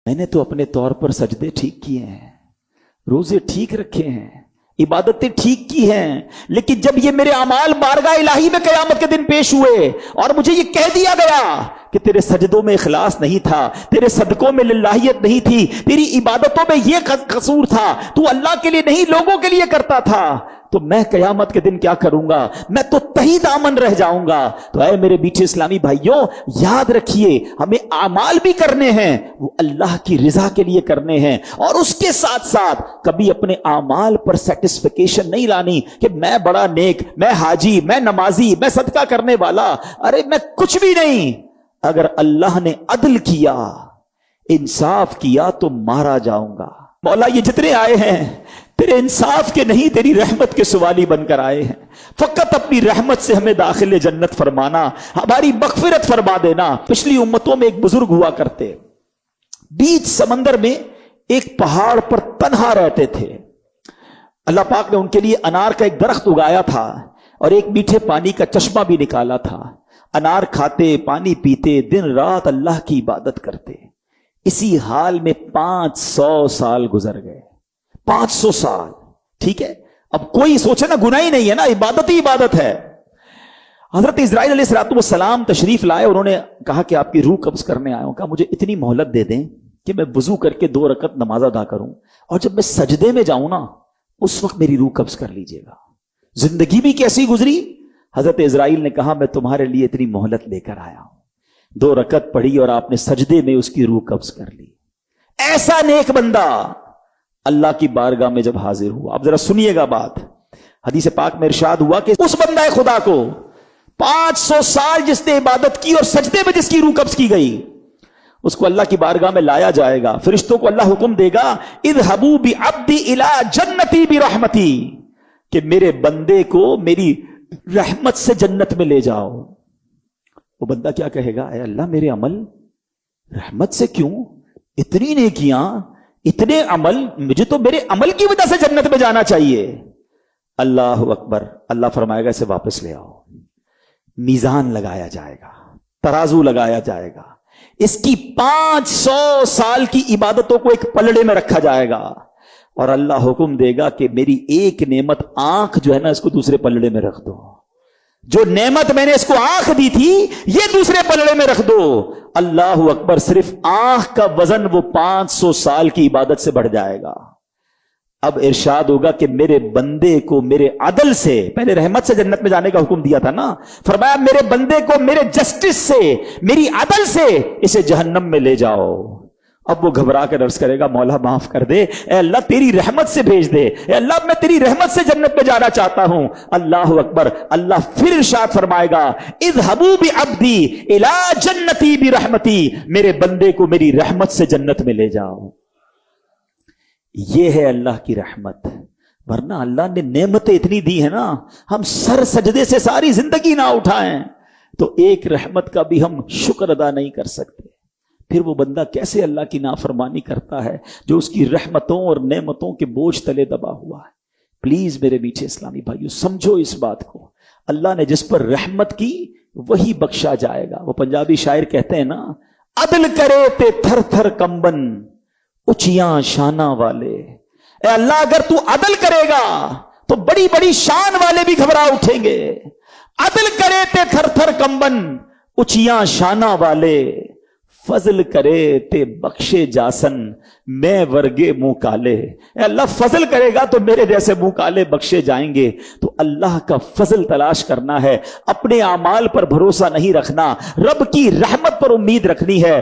मैंने तो अपने तौर पर सजदे ठीक किए हैं, रोजे ठीक रखे हैं, इबादतें ठीक की हैं, लेकिन जब ये मेरे अमाल बारगाह इलाही में कयामत के दिन पेश हुए और मुझे ये कह दिया गया कि तेरे सजदों में इखलास नहीं था, तेरे सदकों में लिल्लाहियत नहीं थी, तेरी इबादतों में ये कसूर था, तू अल्लाह के लिए नहीं लोगों के लिए करता था, तो मैं कयामत के दिन क्या करूंगा? मैं तो तही दामन रह जाऊंगा। तो ऐ मेरे बीचे इस्लामी भाइयों, याद रखिए हमें आमाल भी करने हैं, वो अल्लाह की रिजा के लिए करने हैं, और उसके साथ साथ कभी अपने आमाल पर सेटिस्फिकेशन नहीं लानी कि मैं बड़ा नेक, मैं हाजी, मैं नमाजी, मैं सदका करने वाला। अरे मैं कुछ भी नहीं। अगर अल्लाह ने अदल किया, इंसाफ किया तो मारा जाऊंगा। मौला ये जितने आए हैं तेरे इंसाफ के नहीं, तेरी रहमत के सवाली बनकर आए हैं। फकत अपनी रहमत से हमें दाखिले जन्नत फरमाना, हमारी मगफिरत फरमा देना। पिछली उम्मतों में एक बुजुर्ग हुआ करते, बीच समंदर में एक पहाड़ पर तन्हा रहते थे। अल्लाह पाक ने उनके लिए अनार का एक दरख्त उगाया था और एक मीठे पानी का चश्मा भी निकाला था। अनार खाते, पानी पीते, दिन रात अल्लाह की इबादत करते। इसी हाल में 500 साल गुजर गए। 500 साल, ठीक है। अब कोई सोचे ना, गुनाह ही नहीं है ना, इबादत ही इबादत है। हजरत इस्राईल अलैहिस्सलाम तशरीफ लाए, उन्होंने कहा कि आपकी रूह कब्ज करने आया हूं। कहा मुझे इतनी मोहलत दे दें कि मैं वुजू करके 2 रकत नमाज अदा करूं, और जब मैं सजदे में जाऊं ना, उस वक्त मेरी रूह कब्ज कर लीजिएगा। जिंदगी भी कैसी गुजरी? हजरत इस्राईल ने कहा मैं तुम्हारे लिए इतनी मोहलत लेकर आया हूं। 2 रकत पढ़ी और आपने सजदे में उसकी रूह कब्ज कर ली। ऐसा नेक बंदा अल्लाह की बारगाह में जब हाजिर हुआ, आप जरा सुनिएगा बात, हदीस पाक में इरशाद हुआ कि उस बंदा खुदा को 500 साल जिसने इबादत की और सजदे में जिसकी रूह कब्ज की गई, उसको अल्लाह की बारगाह में लाया जाएगा। फरिश्तों को अल्लाह हुक्म देगा, इज़हबू बि अब्दी इला जन्नती बि रहमती, कि मेरे बंदे को मेरी रहमत से जन्नत में ले जाओ। वो बंदा क्या कहेगा? ऐ अल्लाह मेरे अमल रहमत से क्यों? इतनी नेकियां, इतने अमल, मुझे तो मेरे अमल की वजह से जन्नत में जाना चाहिए। अल्लाह अकबर। अल्लाह फरमाएगा इसे वापस ले आओ। मीजान लगाया जाएगा, तराजू लगाया जाएगा, इसकी 500 साल की इबादतों को एक पलड़े में रखा जाएगा, और अल्लाह हुक्म देगा कि मेरी एक नेमत आंख जो है ना, इसको दूसरे पलड़े में रख दो। जो नेमत मैंने इसको आंख दी थी, ये दूसरे पलड़े में रख दो। अल्लाह अकबर। सिर्फ आंख का वजन वो 500 साल की इबादत से बढ़ जाएगा। अब इरशाद होगा कि मेरे बंदे को मेरे अदल से, पहले रहमत से जन्नत में जाने का हुक्म दिया था ना, फरमाया मेरे बंदे को मेरे जस्टिस से, मेरी अदल से इसे जहन्नम में ले जाओ। अब वो घबरा कर अर्ज करेगा, मौला माफ कर दे, ए अल्लाह तेरी रहमत से भेज दे, ए अल्लाह मैं तेरी रहमत से जन्नत में जाना चाहता हूं। अल्लाह अकबर। अल्लाह फिर इरशाद फरमाएगा, इज़हबू बि अब्दी इला जन्नती बि रहमती, मेरे बंदे को मेरी रहमत से जन्नत में ले जाओ। ये है अल्लाह की रहमत। वरना अल्लाह ने नेमतें इतनी दी है ना, हम सर सजदे से सारी जिंदगी ना उठाएं तो एक रहमत का भी हम शुक्र अदा नहीं कर सकते। फिर वो बंदा कैसे अल्लाह की नाफरमानी करता है जो उसकी रहमतों और नेमतों के बोझ तले दबा हुआ है। प्लीज मेरे बीचे इस्लामी भाइयों, समझो इस बात को। अल्लाह ने जिस पर रहमत की वही बख्शा जाएगा। वो पंजाबी शायर कहते हैं ना, अदल करे ते थर थर कंबन ऊंचियां शाना वाले। ए अल्लाह अगर तू अदल करेगा तो बड़ी बड़ी शान वाले भी घबरा उठेंगे। अदल करे ते थर थर कंबन ऊंचियां शाना वाले, फजल करे ते बख्शे जासन मैं वर्गे मुंह काले। अल्लाह फजल करेगा तो मेरे जैसे मुंह काले बख्शे जाएंगे। तो अल्लाह का फजल तलाश करना है, अपने आमाल पर भरोसा नहीं रखना, रब की रहमत पर उम्मीद रखनी है।